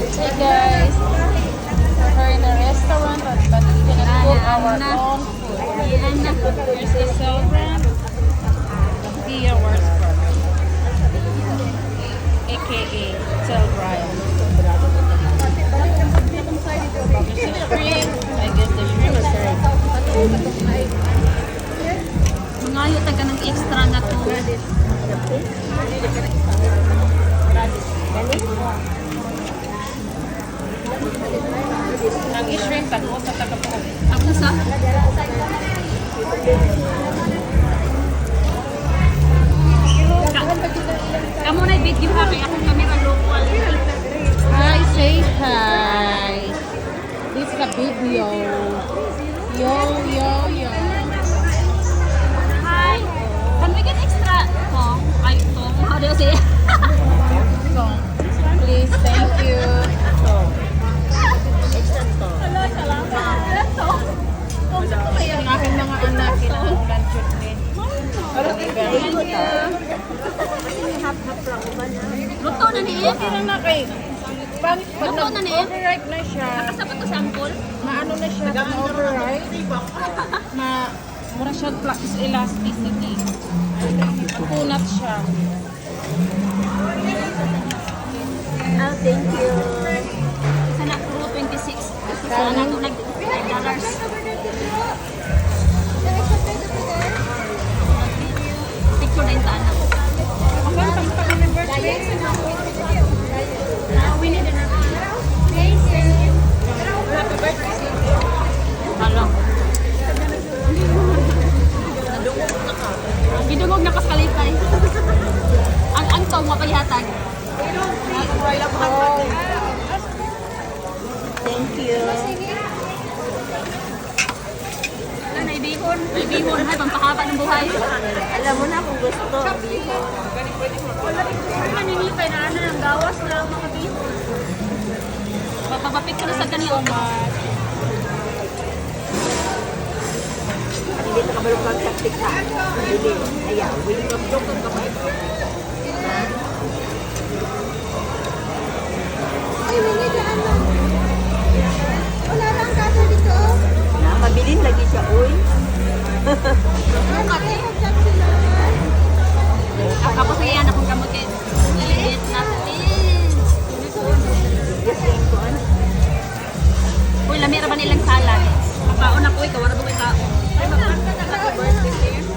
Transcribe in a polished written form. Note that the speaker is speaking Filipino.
Hey guys, we're in a restaurant but we cannot cook our own food. Here's the celebrant, Dia Warsberg, aka Celebrant. There's the shrimp. I guess the shrimp is served. Mangayo taga ng extra na to. Ang shrimp ako sa taga-po. Ako sa Kamu na i-video ha kaya akong camera local. Hi, say hi. This is a video. Yo, yo, yo. Hi. Can we get extra? Oh, ay to. How do you say? So, please, thank you. Hello, salamat. To. Kung sa ko kaya. Ang aking mga anak, kinaulan chutney. Thank you. Luto na niya. Okay na kay. Pag Luto na niya. overripe na siya, Kasama to sample. maano na siya, overripe, mura siya elasticity. Makunat siya. Oh, thank you. Sana puro 26. Sana ito $9. Picture na yung tanak. We need another. Hala. Gidungog na kaskalipay. Ang tong mapayatag. Thank you. Ano, ibihon? Ibihon, hay, pampahaba ng buhay. Alam mo na kung gusto. Bihon. Maninipay na ano ng gawas na mga bihon. Papapapit ko na sa kanila. Hindi na kabalo kang saktik ha. Hindi. Ayaw. Willing ka blok ang kamay. Ha? Ay, wala daan lang. Wala lang kaso dito. Na, mabilin lagi siya, uy. Tapos ngayon akong kamutin. Ilit natin. Yes, yung kuan. Uy, lamira ba nilang salad? Makaon ako, ikaw, wala ba ikaw? Ay, magkanta na ka birthday.